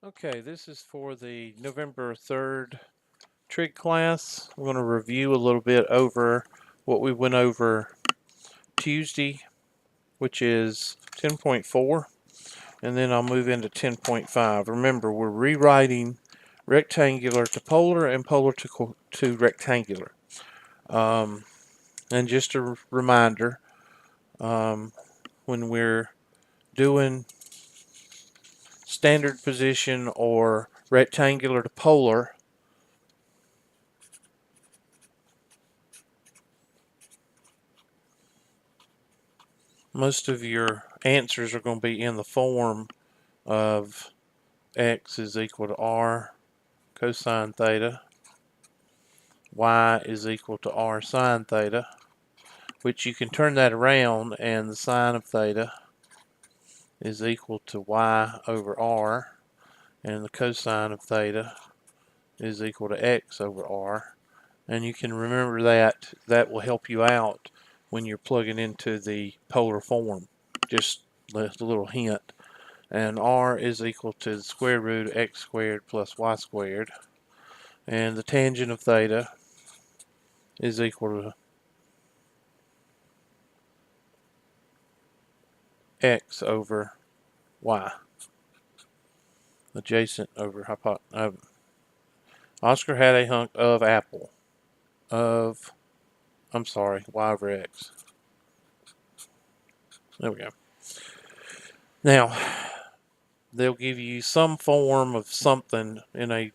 Okay, this is for the November 3rd Trig class. I'm going to review a little bit over what we went over Tuesday, which is 10.4, and then I'll move into 10.5. Remember, we're rewriting rectangular to polar and polar to rectangular. And just a reminder, when we're doing standard position or rectangular to polar, most of your answers are going to be in the form of x is equal to r cosine theta, y is equal to r sine theta, which you can turn that around and the sine of theta is equal to y over r, and the cosine of theta is equal to x over r. And you can remember that. That will help you out when you're plugging into the polar form. Just a little hint. And r is equal to the square root of x squared plus y squared. And the tangent of theta is equal to x over y. Adjacent over hypotenuse. Oscar had a hunk of apple. Of, I'm sorry, y over x. There we go. Now, they'll give you some form of something in a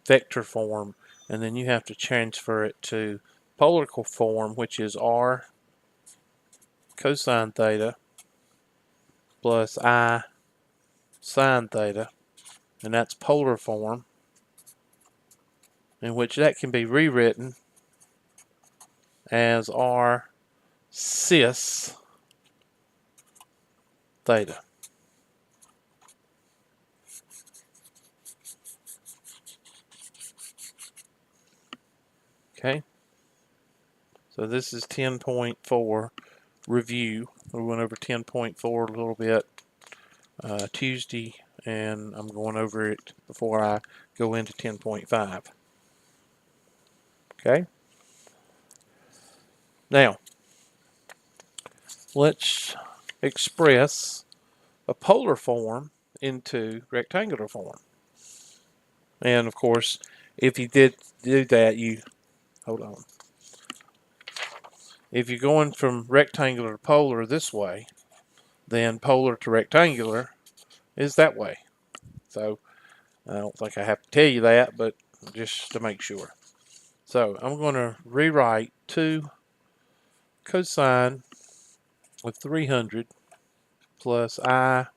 vector form, and then you have to transfer it to polar form, which is r cosine theta plus I sine theta, and that's polar form, in which that can be rewritten as r cis theta. Okay, so this is 10.4 review. We went over 10.4 a little bit Tuesday, and I'm going over it before I go into 10.5. Okay, now let's express a polar form into rectangular form. And of course, if you did do that, hold on. If you're going from rectangular to polar this way, then polar to rectangular is that way. So I don't think I have to tell you that, but just to make sure. So I'm going to rewrite 2 cosine of 300 plus I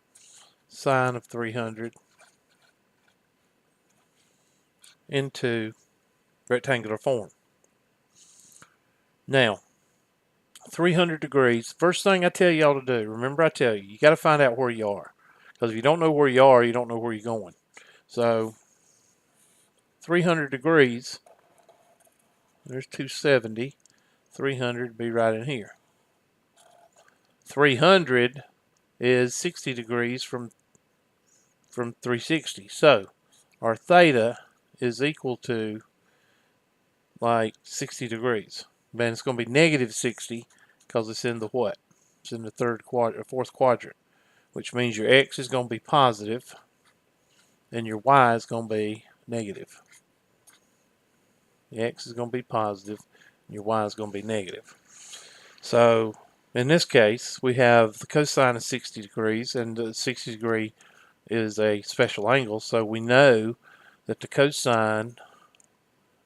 sine of 300 into rectangular form. Now, 300 degrees, first thing I tell y'all to do, remember I tell you, you got to find out where you are. Because if you don't know where you are, you don't know where you're going. So 300 degrees, there's 270, 300 would be right in here. 300 is 60 degrees from 360. So our theta is equal to like 60 degrees. Man, it's going to be negative 60 because it's in the what? It's in the fourth quadrant, which means your x is going to be positive and your y is going to be negative. The x is going to be positive and your y is going to be negative. So in this case, we have the cosine of 60 degrees, and the 60 degree is a special angle, so we know that the cosine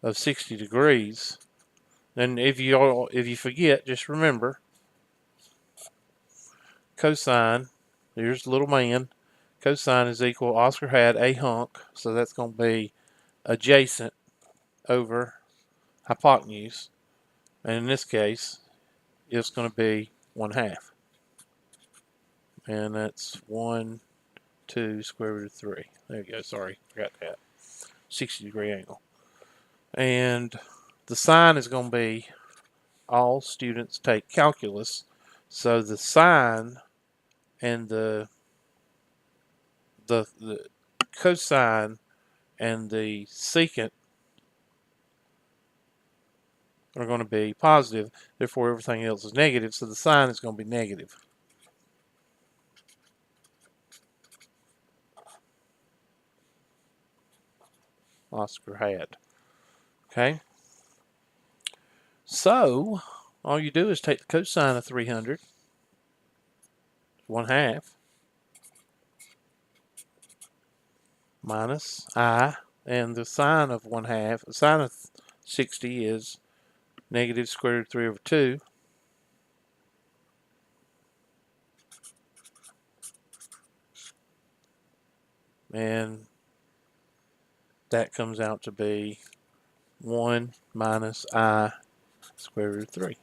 of 60 degrees, and if you forget, just remember, cosine, here's the little man, cosine is equal, Oscar had a hunk, so that's going to be adjacent over hypotenuse, and in this case, it's going to be 1/2. And that's 1, 2, square root of 3. There you go, sorry, forgot that. 60 degree angle. And the sine is going to be, all students take calculus, so the sine and the cosine and the secant are going to be positive. Therefore, everything else is negative, so the sine is going to be negative. Oscar had. Okay? So, all you do is take the cosine of 300, 1/2, minus I, and the sine of 1/2, the sine of 60 is negative square root of 3 over 2. And that comes out to be 1 minus I square root of 3.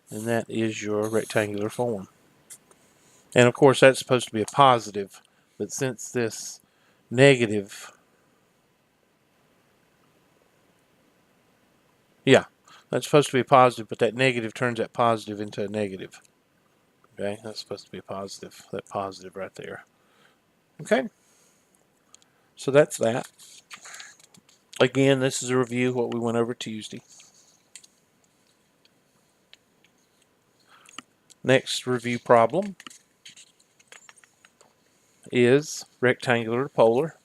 And that is your rectangular form. And of course that's supposed to be a positive, but since this negative, yeah, that's supposed to be a positive, but that negative turns that positive into a negative. Okay, that's supposed to be a positive, that positive right there. Okay, so that's that. Again, this is a review of what we went over Tuesday. Next review problem is rectangular to polar.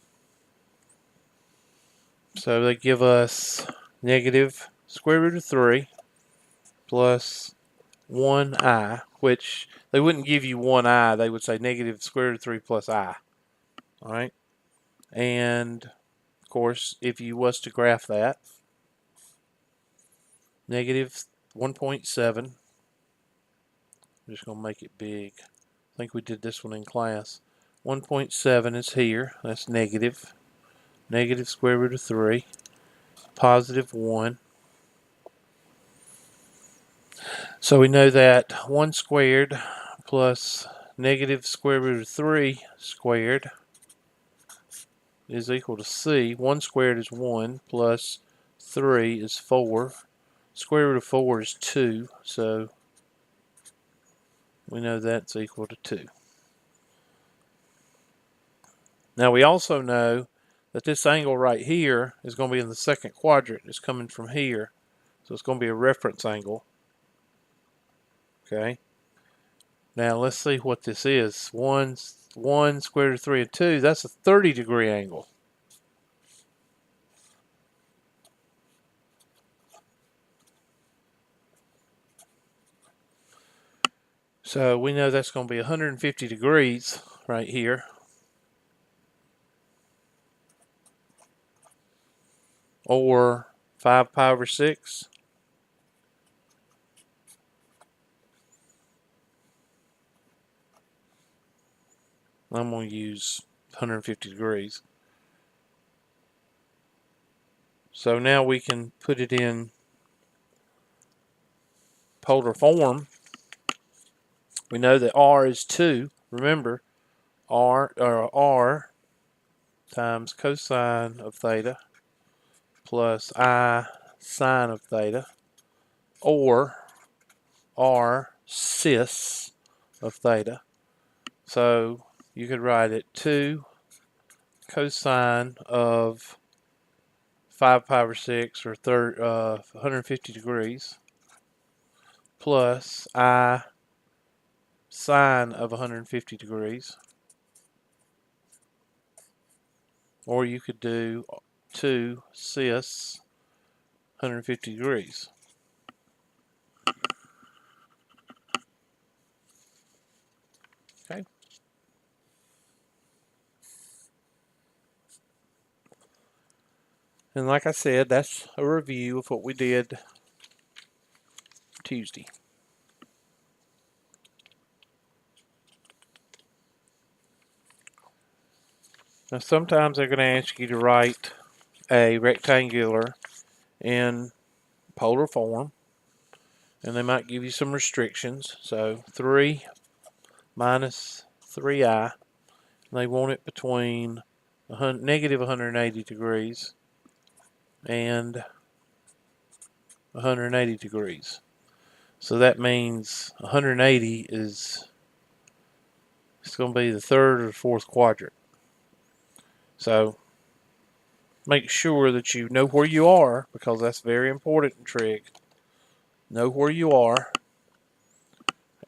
So they give us negative square root of 3 plus 1I, which they wouldn't give you 1I, they would say negative square root of 3 plus I. Alright? And of course, if you was to graph that, negative 1.7, I'm just going to make it big. I think we did this one in class. 1.7 is here, that's negative. Negative square root of 3, positive 1. So we know that 1 squared plus negative square root of 3 squared is equal to C. 1 squared is 1 plus 3 is 4. Square root of 4 is 2, so we know that's equal to 2. Now we also know that this angle right here is going to be in the second quadrant. It's coming from here, so it's going to be a reference angle. Okay. Now let's see what this is. 1 square root of 3 and 2, that's a 30-degree angle. So we know that's going to be 150 degrees right here. Or 5 pi over 6. I'm going to use 150 degrees. So now we can put it in polar form. We know that R is 2. Remember, R times cosine of theta plus I sine of theta, or R cis of theta. So you could write it 2 cosine of 5 pi over 6, or 150 degrees, plus I sine of 150 degrees. Or you could do 2 cis 150 degrees. Okay. And like I said, that's a review of what we did Tuesday. Now sometimes they're going to ask you to write a rectangular in polar form, and they might give you some restrictions. So 3 minus 3i, they want it between negative 180 degrees and 180 degrees. So that means 180 is, it's going to be the third or fourth quadrant. So make sure that you know where you are, because that's very important in trig. Know where you are,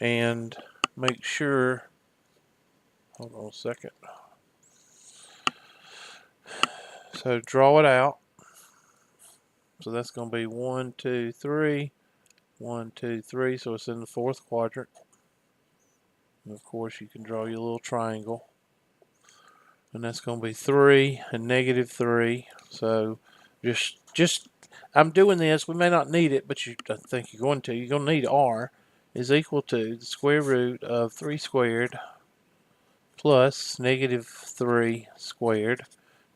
and make sure, hold on a second. So draw it out. So that's going to be 1, 2, 3, 1, 2, 3. So it's in the fourth quadrant. And of course, you can draw your little triangle. And that's going to be 3 and negative 3. So just I'm doing this. We may not need it, but I think you're going to. You're going to need r is equal to the square root of 3 squared plus negative 3 squared,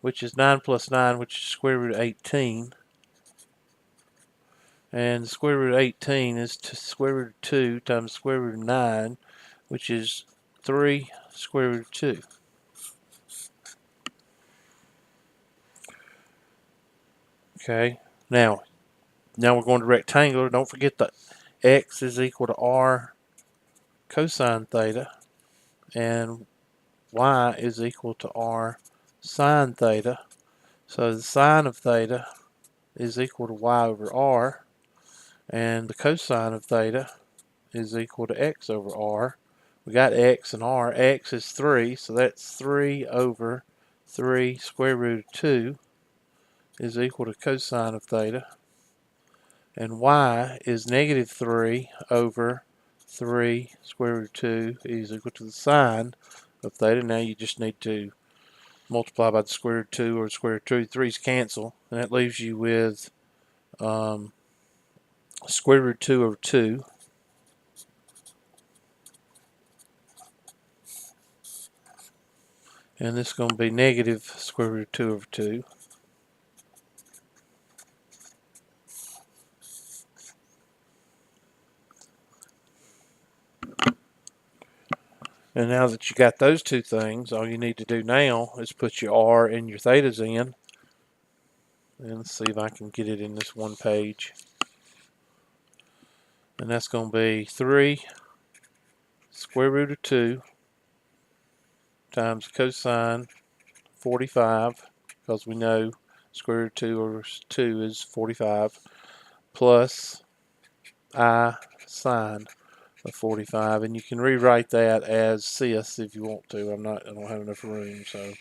which is 9 plus 9, which is square root of 18. And the square root of 18 is square root of 2 times square root of 9, which is 3 square root of 2. Okay, now we're going to rectangular. Don't forget that x is equal to r cosine theta, and y is equal to r sine theta. So the sine of theta is equal to y over r, and the cosine of theta is equal to x over r. We got x and r. X is 3, so that's 3 over 3 square root of 2 is equal to cosine of theta. And y is negative 3 over 3 square root of 2 is equal to the sine of theta. Now you just need to multiply by the square root of 2 or the square root of 2. 3's cancel, and that leaves you with square root of 2 over 2. And this is going to be negative square root of 2 over 2. And now that you got those two things, all you need to do now is put your r and your thetas in. And let's see if I can get it in this one page. And that's going to be 3 square root of 2 times cosine 45, because we know square root of 2 over 2 is 45, plus I sine of 45. And you can rewrite that as cis if you want to. I don't have enough room, so.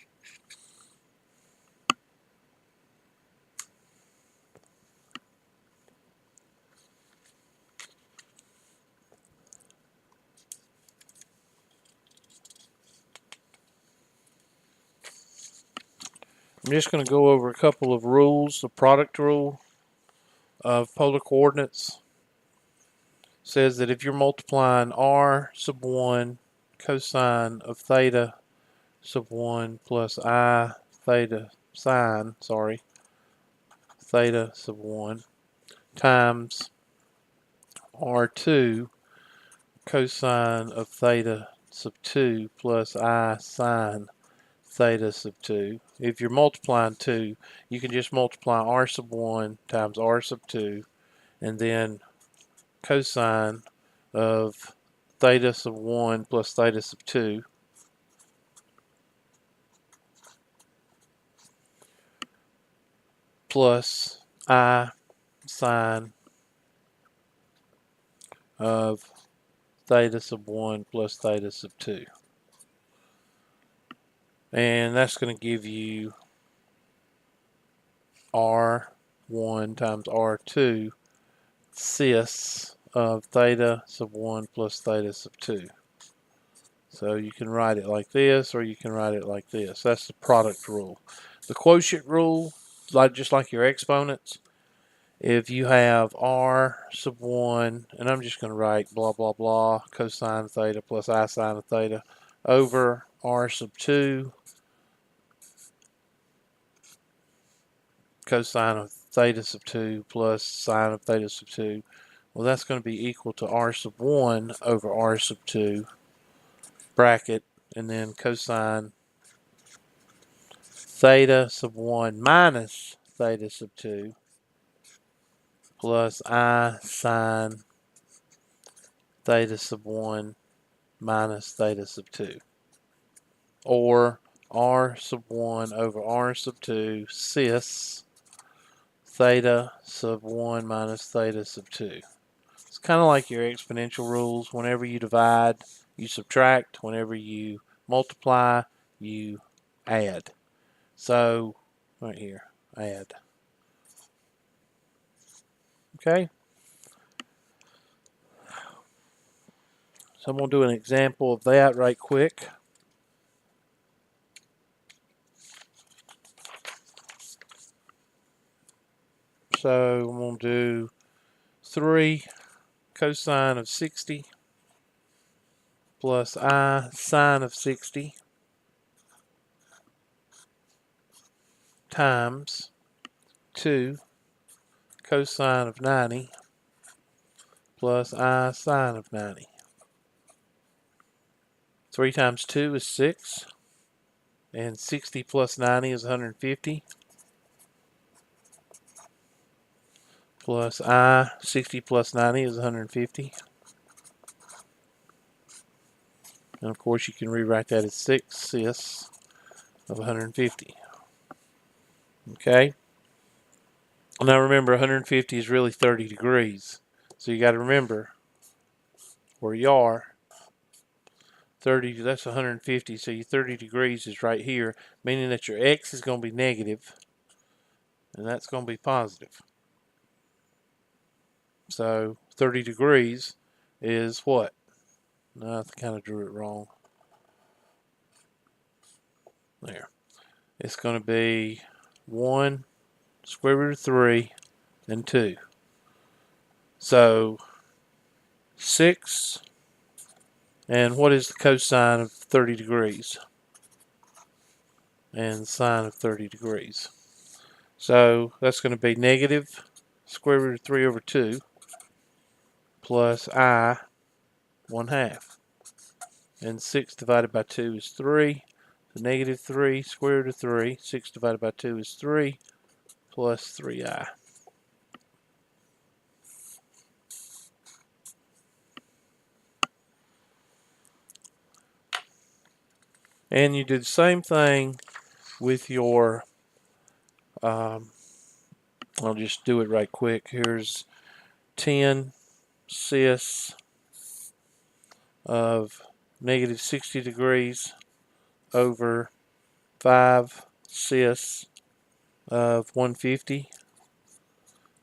I'm just going to go over a couple of rules. The product rule of polar coordinates says that if you're multiplying r sub 1 cosine of theta sub 1 plus I theta sine, theta sub 1 times r2 cosine of theta sub 2 plus I sine theta sub 2. If you're multiplying 2, you can just multiply r sub 1 times r sub 2, and then cosine of theta sub 1 plus theta sub 2 plus I sine of theta sub 1 plus theta sub 2. And that's going to give you r1 times r2 cis of theta sub 1 plus theta sub 2. So you can write it like this, or you can write it like this. That's the product rule. The quotient rule, just like your exponents, if you have r sub 1, and I'm just going to write blah, blah, blah, cosine theta plus I sine of theta over r sub 2 cosine of theta sub 2 plus sine of theta sub 2. Well, that's going to be equal to r sub 1 over r sub 2 bracket, and then cosine theta sub 1 minus theta sub 2 plus I sine theta sub 1 minus theta sub 2. Or r sub 1 over r sub 2 cis theta sub 1 minus theta sub 2. It's kind of like your exponential rules. Whenever you divide, you subtract. Whenever you multiply, you add. So, right here, add. Okay? So I'm going to do an example of that right quick. So I'm going to do 3 cosine of 60 plus I sine of 60 times 2 cosine of 90 plus I sine of 90. 3 times 2 is 6, and 60 plus 90 is 150, plus I, 60 plus 90 is 150. And of course you can rewrite that as 6 cis of 150. Okay? Now remember, 150 is really 30 degrees. So you got to remember where you are. 30, that's 150, so your 30 degrees is right here, meaning that your x is going to be negative, and that's going to be positive. So 30 degrees is what? No, I kind of drew it wrong. There. It's going to be 1 square root of 3 and 2. So 6, and what is the cosine of 30 degrees? And sine of 30 degrees. So that's going to be negative square root of 3 over 2 plus I 1/2. And 6 divided by 2 is 3. So negative 3 square root of 3. 6 divided by 2 is 3 plus 3I. And you do the same thing with your, I'll just do it right quick. Here's 10 cis of negative 60 degrees over 5 cis of 150.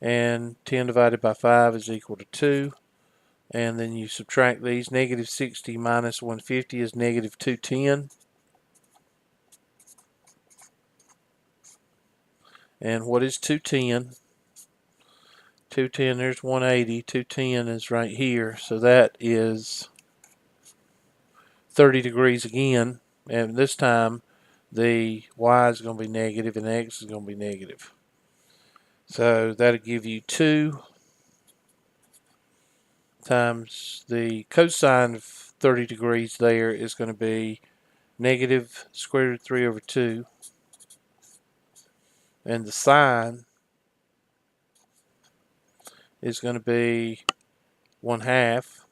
And 10 divided by 5 is equal to 2. And then you subtract these. Negative 60 minus 150 is negative 210. And what is 210? 210, there's 180. 210 is right here. So that is 30 degrees again. And this time the y is going to be negative and x is going to be negative. So that'll give you 2 times the cosine of 30 degrees there is going to be negative square root of 3 over 2. And the sine is going to be 1/2.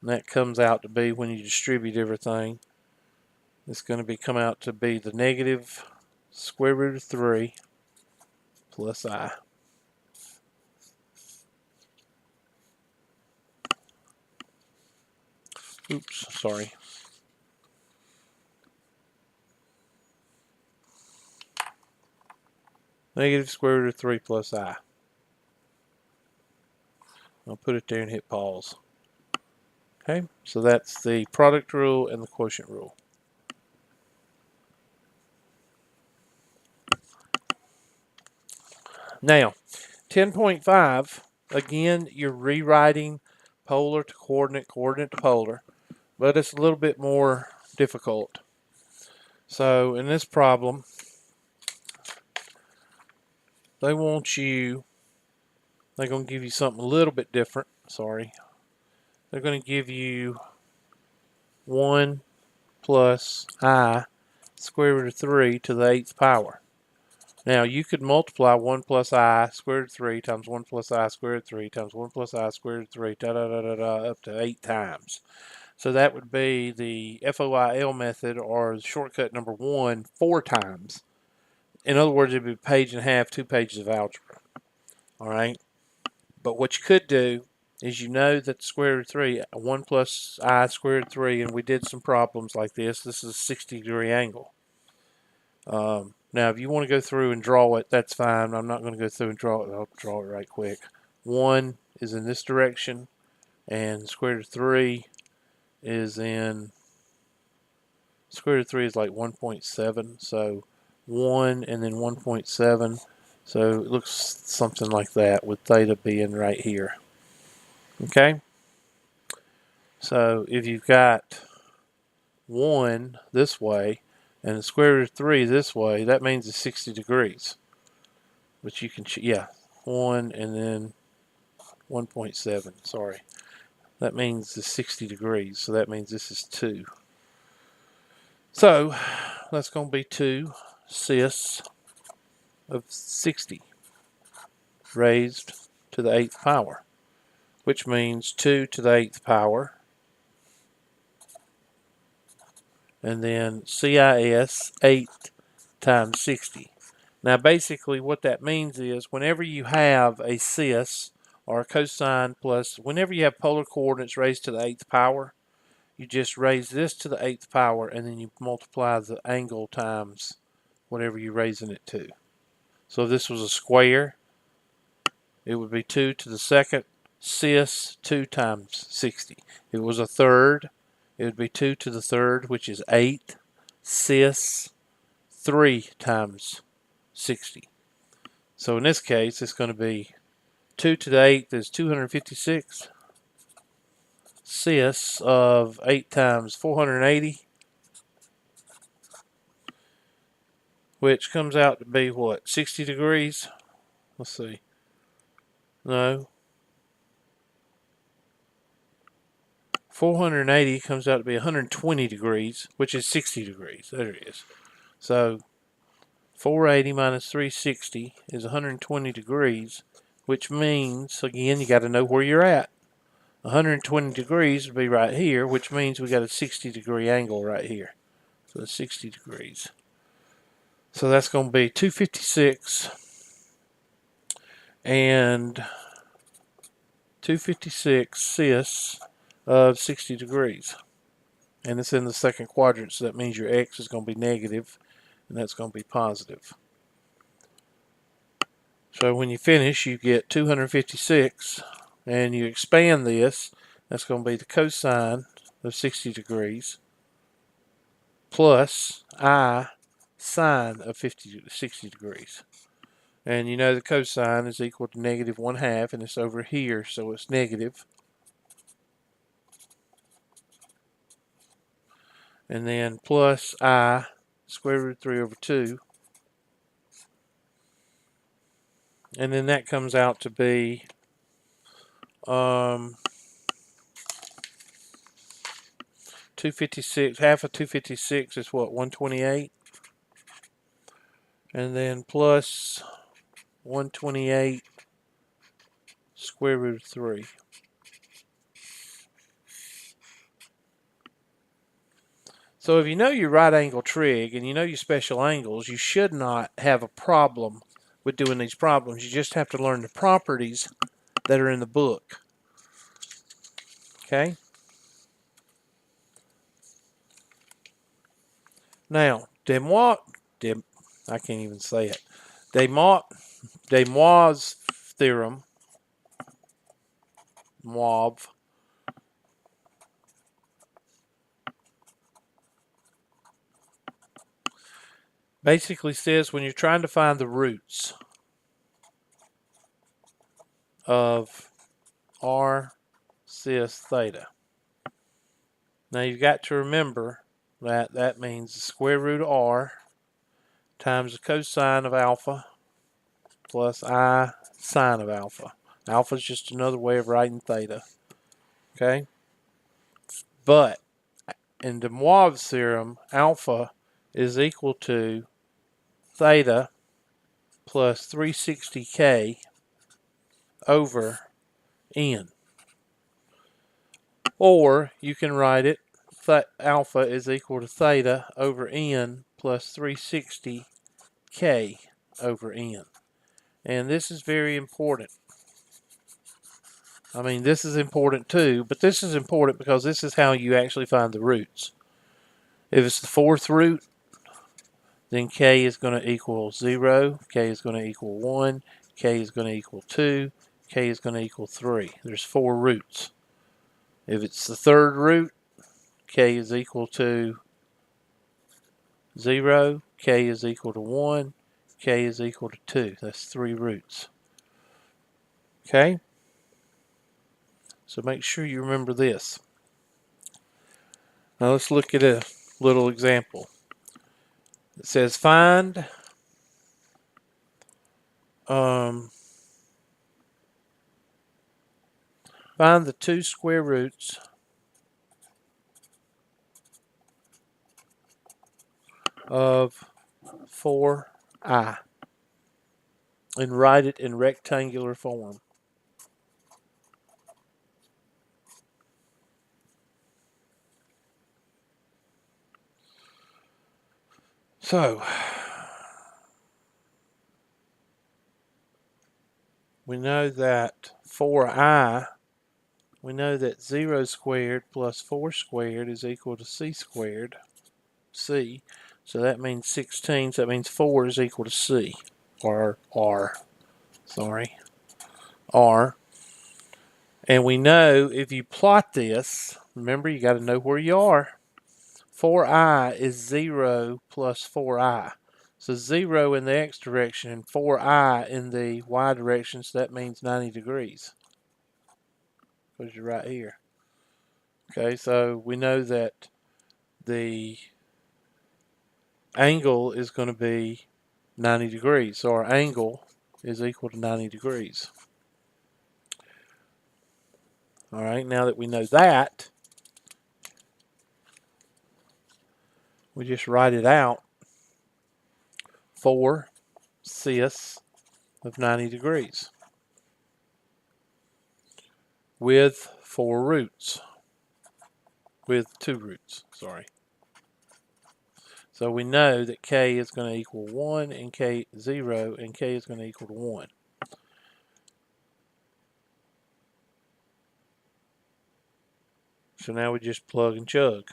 And that comes out to be, when you distribute everything, it's going to come out to be the negative square root of 3 plus I. Oops, sorry. Negative square root of 3 plus I. I'll put it there and hit pause. Okay, so that's the product rule and the quotient rule. Now, 10.5, again, you're rewriting polar to coordinate, coordinate to polar, but it's a little bit more difficult. So in this problem, they're going to give you something a little bit different. Sorry. They're going to give you 1 plus I square root of 3 to the 8th power. Now you could multiply 1 plus I square root of 3 times 1 plus I square root of 3 times 1 plus I square root of 3 up to 8 times. So that would be the FOIL method, or shortcut number 1, 4 times. In other words, it would be a page and a half, 2 pages of algebra. All right. But what you could do is, you know that the square root of 3, 1 plus I square root of 3, and we did some problems like this. This is a 60-degree angle. Now, if you want to go through and draw it, that's fine. I'm not going to go through and draw it. I'll draw it right quick. 1 is in this direction, and square root of 3 is in, square root of 3 is like 1.7. So 1 and then 1.7. So it looks something like that, with theta being right here. Okay? So if you've got 1 this way and the square root of 3 this way, that means it's 60 degrees. But you can, yeah, 1 and then 1.7, sorry. That means it's 60 degrees, so that means this is 2. So that's going to be 2 cis of 60 raised to the 8th power, which means 2 to the 8th power, and then CIS 8 times 60. Now basically what that means is, whenever you have a cis or a cosine plus, whenever you have polar coordinates raised to the 8th power, you just raise this to the 8th power, and then you multiply the angle times whatever you're raising it to. So if this was a square, it would be 2 to the 2nd cis 2 times 60. If it was a third, it would be 2 to the 3rd, which is 8 cis 3 times 60. So in this case, it's going to be 2 to the 8th is 256 cis of 8 times 480, which comes out to be what, 60 degrees? Let's see. No. 480 comes out to be 120 degrees, which is 60 degrees. There it is. So 480 minus 360 is 120 degrees, which means, again, you got to know where you're at. 120 degrees would be right here, which means we got a 60-degree angle right here. So it's 60 degrees. So that's going to be 256 and 256 cis of 60 degrees. And it's in the second quadrant, so that means your x is going to be negative, and that's going to be positive. So when you finish, you get 256, and you expand this, that's going to be the cosine of 60 degrees plus I sine of 60 degrees. And you know the cosine is equal to negative 1/2, and it's over here, so it's negative. And then plus I square root of 3 over 2. And then that comes out to be 256, half of 256 is what, 128? And then plus 128 square root of 3. So if you know your right angle trig and you know your special angles, you should not have a problem with doing these problems. You just have to learn the properties that are in the book. Okay? Now, I can't even say it. Demoivre's theorem, Moivre, basically says when you're trying to find the roots of r cis theta. Now you've got to remember that that means the square root of r times the cosine of alpha plus I sine of alpha. Alpha is just another way of writing theta. Okay? But in de Moivre's theorem, alpha is equal to theta plus 360k over n. Or you can write it alpha is equal to theta over n plus 360 k over n. And this is very important. I mean, this is important too, but this is important because this is how you actually find the roots. If it's the fourth root, then k is going to equal 0, k is going to equal 1, k is going to equal 2, k is going to equal 3. There's 4 roots. If it's the third root, k is equal to 0, k is equal to 1, k is equal to 2. That's 3 roots. Okay? So make sure you remember this. Now let's look at a little example. It says find the 2 square roots of 4i and write it in rectangular form. So we know that 4i, we know that 0 squared plus 4 squared is equal to c squared, c. So that means 16, so that means 4 is equal to c, or r, sorry, r. And we know if you plot this, remember you got to know where you are. 4i is 0 plus 4i. So 0 in the x direction and 4i in the y direction, so that means 90 degrees. Because you're right here. Okay, so we know that the angle is going to be 90 degrees. So our angle is equal to 90 degrees. All right, now that we know that, we just write it out. 4 cis of 90 degrees with 4 roots. With 2 roots, sorry. So we know that k is going to equal 1 and k 0 and k is going to equal to 1. So now we just plug and chug.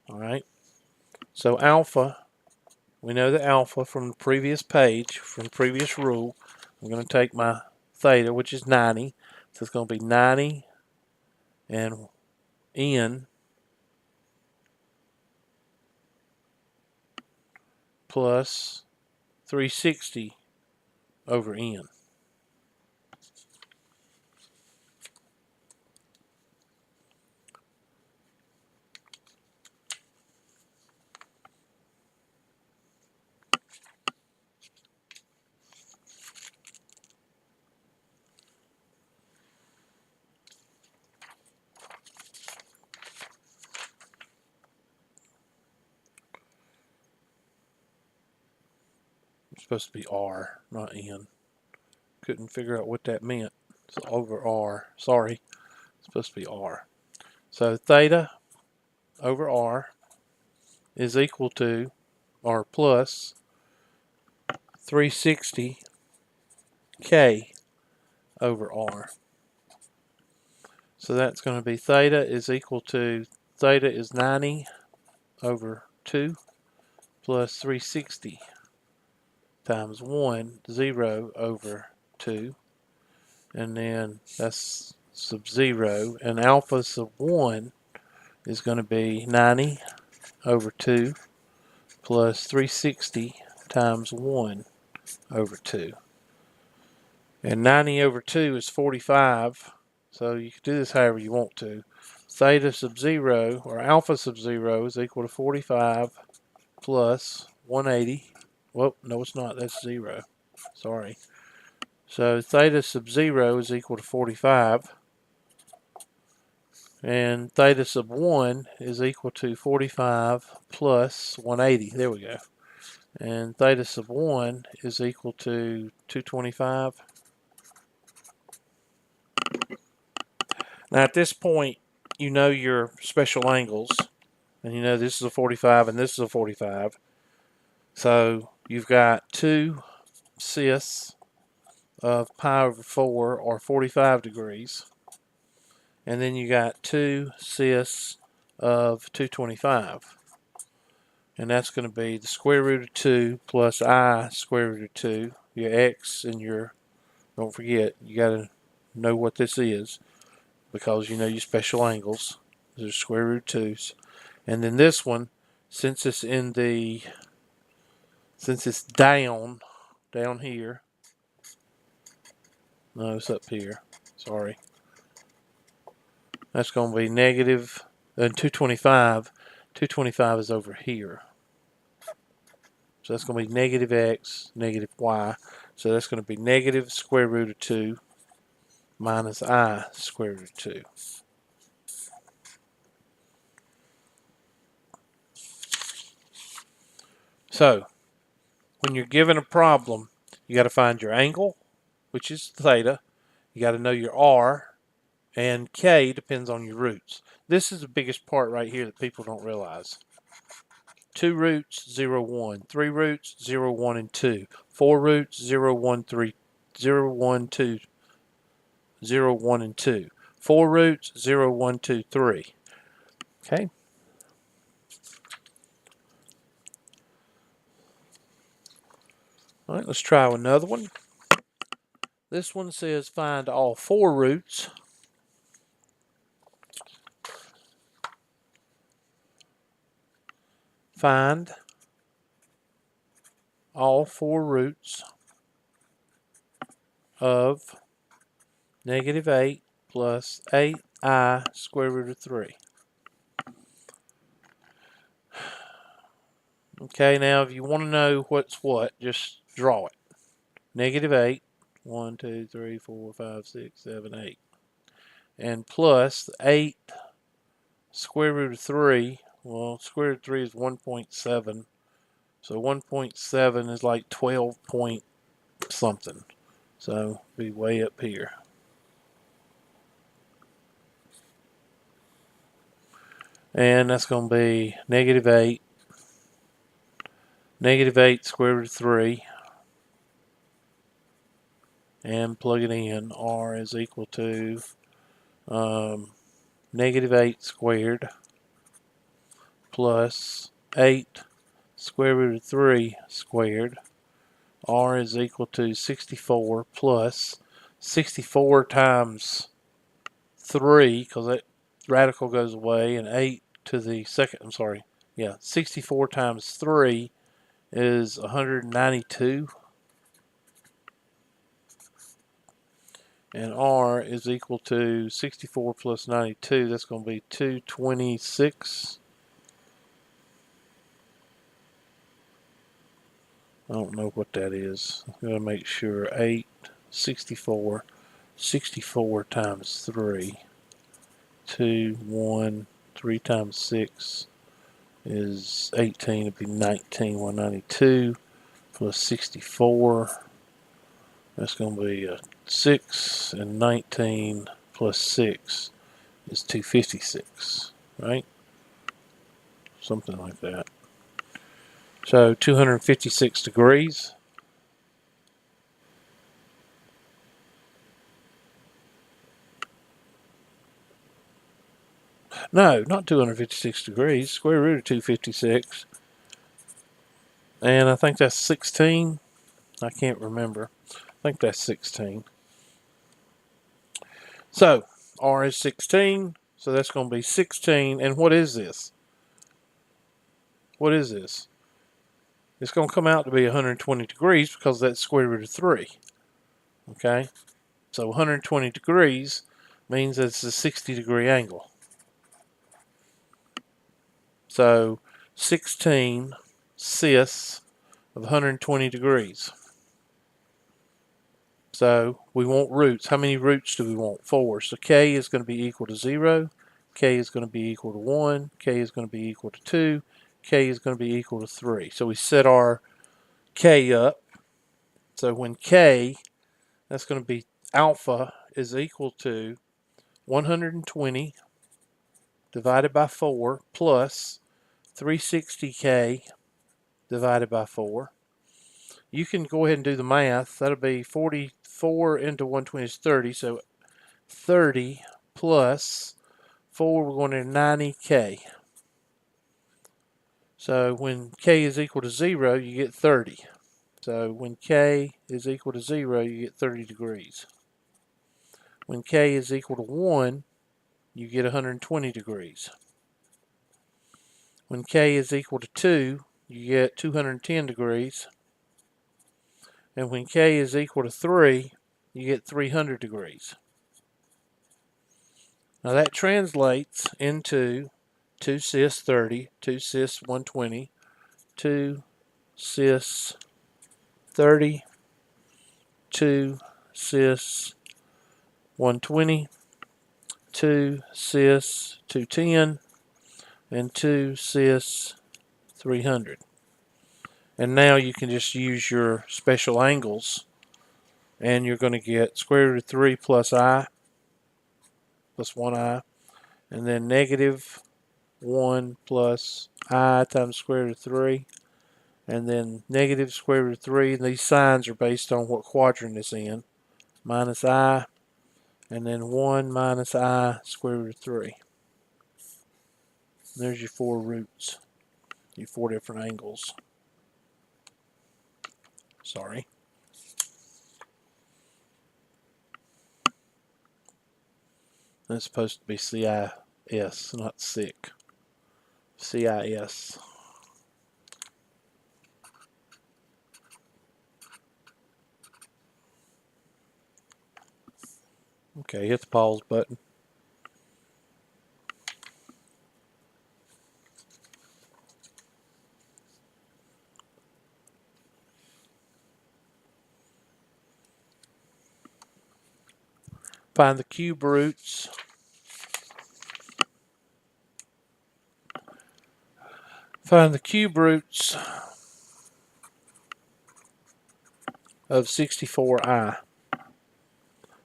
Alright. So alpha, we know that alpha from the previous page, from the previous rule, I'm going to take my theta, which is 90. So it's going to be 90 and n plus 360 over n. It's supposed to be r, not n. Couldn't figure out what that meant. So over r. Sorry. It's supposed to be r. So theta over r is equal to, or plus, 360 k over r. So that's going to be theta is equal to, theta is 90 over 2 plus 360 times 1, 0 over 2. And then that's sub 0. And alpha sub 1 is going to be 90 over 2 plus 360 times 1 over 2. And 90 over 2 is 45. So you can do this however you want to. Theta sub 0, or alpha sub 0, is equal to 45 plus 180. Well, no it's not. That's 0. Sorry. So theta sub 0 is equal to 45. And theta sub 1 is equal to 45 plus 180. There we go. And theta sub 1 is equal to 225. Now at this point, you know your special angles, and you know this is a 45 and this is a 45. So you've got 2 cis of pi over 4 or 45 degrees. And then you got 2 cis of 225. And that's going to be the square root of 2 plus I square root of 2. Your x and your, don't forget, you got to know what this is because you know your special angles. There's square root 2's. And then this one, since it's down here, no, it's up here, sorry. That's going to be negative, and 225. 225 is over here. So that's going to be negative x, negative y. So that's going to be negative square root of 2 minus I square root of 2. So when you're given a problem, you got to find your angle, which is theta. You got to know your r, and k depends on your roots. This is the biggest part right here that people don't realize. 2 roots, 0, 1. 3 roots, 0, 1, and 2. 4 roots, 0, 1, 3, 0, 1, 2, 0, 1, and 2. 4 roots, 0, 1, 2, 3. Okay. All right, let's try another one. This one says find all 4 roots. Find all 4 roots of negative 8 plus 8I square root of 3. Okay, now if you want to know what's what, just draw it. Negative 8, 1, 2, 3, 4, 5, 6, 7, 8. And plus 8 square root of 3, well, square root of 3 is 1.7. So 1.7 is like 12 point something. So be way up here. And that's going to be negative 8. Negative 8 square root of 3. And plug it in. R is equal to negative 8 squared plus 8 square root of 3 squared. R is equal to 64 plus 64 times 3, because that radical goes away, and 8 to the second, 64 times 3 is 192. And R is equal to 64 plus 92. That's going to be 226. I don't know what that is. I'm going to make sure. 8, 64. 64 times 3. 2, 1, 3 times 6 is 18. It'd be 19. 192 plus 64. That's going to be 6, and 19 plus 6 is 256, right? Something like that. So 256 degrees. No, not 256 degrees. Square root of 256. And I think that's 16. I can't remember. I think that's 16. So R is 16. So that's going to be 16. And what is this? What is this? It's going to come out to be 120 degrees because that's square root of 3. Okay? So 120 degrees means it's a 60-degree angle. So 16 cis of 120 degrees. So we want roots. How many roots do we want? 4. So k is going to be equal to 0. K is going to be equal to 1. K is going to be equal to 2. K is going to be equal to 3. So we set our k up. So when k, that's going to be alpha, is equal to 120 divided by 4 plus 360k divided by 4. You can go ahead and do the math. That'll be 44 into 120 is 30, so 30 plus 4, we're going to 90k. So when k is equal to 0, you get 30. So when k is equal to 0, you get 30 degrees. When k is equal to 1, you get 120 degrees. When k is equal to 2, you get 210 degrees. And when k is equal to 3, you get 300 degrees. Now that translates into 2 cis 30, 2 cis 120, 2 cis 30, 2 cis 120, 2 cis 210, and 2 cis 300. And now you can just use your special angles, and you're going to get square root of 3 plus I, plus 1I, and then negative 1 plus I times square root of 3, and then negative square root of 3, and these signs are based on what quadrant it's in, minus I, and then 1 minus I square root of 3. There's your 4 roots, your 4 different angles. Sorry. That's supposed to be CIS, not sick. CIS. Okay, hit the pause button. Find the cube roots. Find the cube roots of 64i.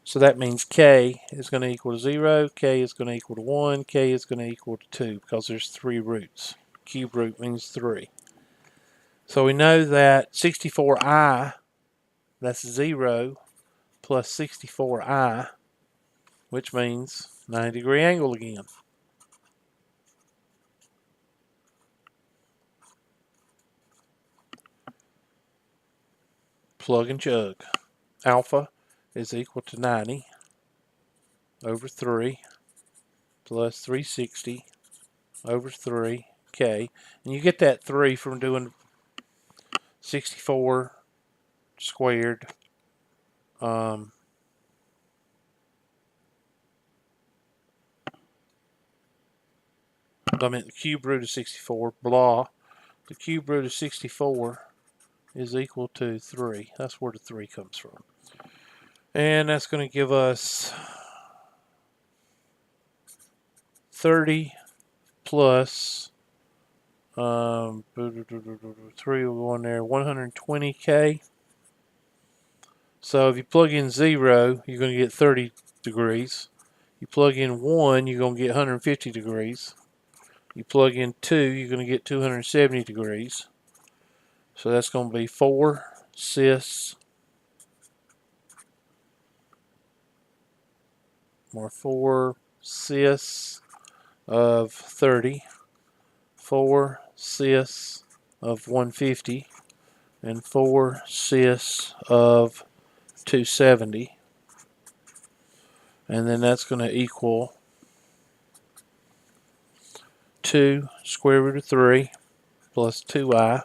So that means k is going to equal to 0, k is going to equal to 1, k is going to equal to 2, because there's 3 roots. Cube root means 3. So we know that 64i, that's 0, plus 64i, which means 90-degree angle again. Plug and chug. Alpha is equal to 90 over 3 plus 360 over 3k. And you get that 3 from doing 64 squared. I mean, the cube root of 64, blah. The cube root of 64 is equal to 3. That's where the 3 comes from. And that's going to give us 30 plus 3 will go in there, 120k. So if you plug in 0, you're going to get 30 degrees. You plug in 1, you're going to get 150 degrees. You plug in 2, you're going to get 270 degrees. So that's going to be 4 cis more 4 cis of 30, 4 cis of 150, and 4 cis of 270. And then that's going to equal 2 square root of 3 plus 2i.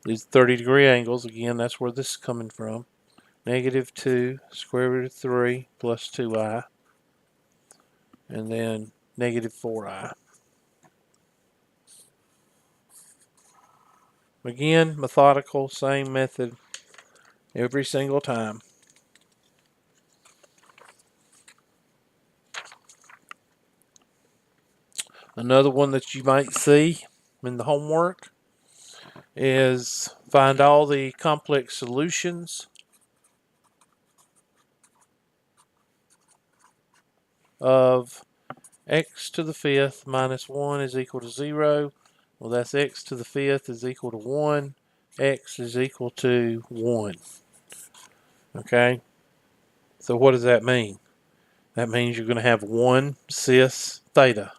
These 30-degree angles, again, that's where this is coming from. Negative 2 square root of 3 plus 2i. And then negative 4i. Again, methodical, same method every single time. Another one that you might see in the homework is find all the complex solutions of x to the fifth minus 1 is equal to 0. Well, that's x to the fifth is equal to 1. X is equal to 1. Okay? So what does that mean? That means you're going to have 1 cis theta.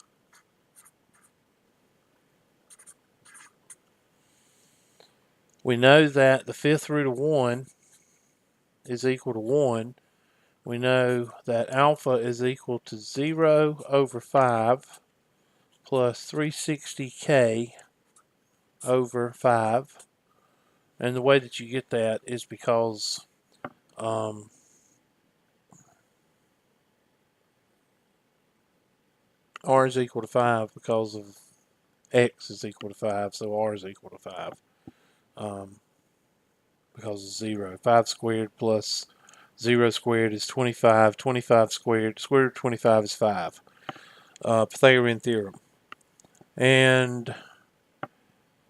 We know that the fifth root of 1 is equal to 1. We know that alpha is equal to 0 over 5 plus 360k over 5. And the way that you get that is because r is equal to 5 because of x is equal to 5, so r is equal to 5 because of 0. 5 squared plus 0 squared is 25. 25 squared, square root of 25 is 5. Pythagorean theorem. And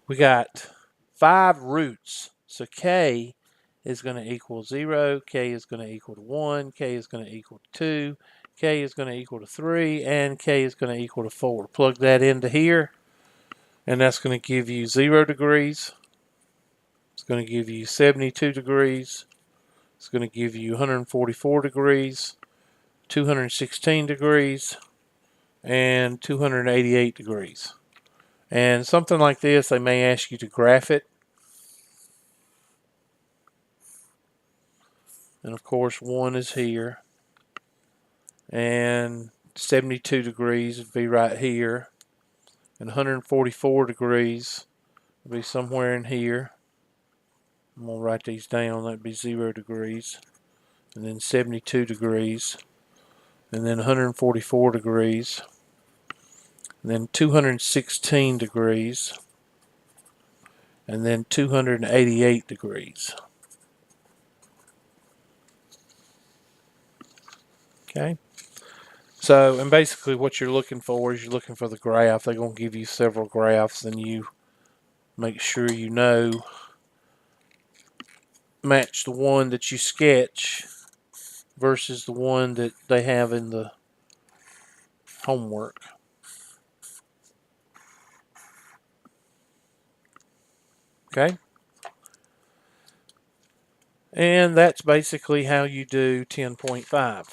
we got 5 roots. So k is going to equal 0, k is going to equal to 1, k is going to equal to 2, k is going to equal to 3, and k is going to equal to 4. Plug that into here, and that's going to give you 0 degrees. It's going to give you 72 degrees. It's going to give you 144 degrees, 216 degrees, and 288 degrees. And something like this, they may ask you to graph it. And of course, 1 is here. And 72 degrees would be right here. And 144 degrees would be somewhere in here. I'm going to write these down. That would be 0 degrees. And then 72 degrees. And then 144 degrees. And then 216 degrees. And then 288 degrees. Okay. So, and basically what you're looking for is you're looking for the graph. They're going to give you several graphs, and you make sure you know, match the one that you sketch versus the one that they have in the homework. Okay? And that's basically how you do 10.5.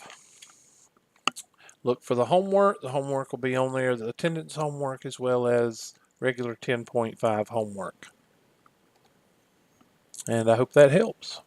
Look for the homework. The homework will be on there, the attendance homework, as well as regular 10.5 homework. And I hope that helps.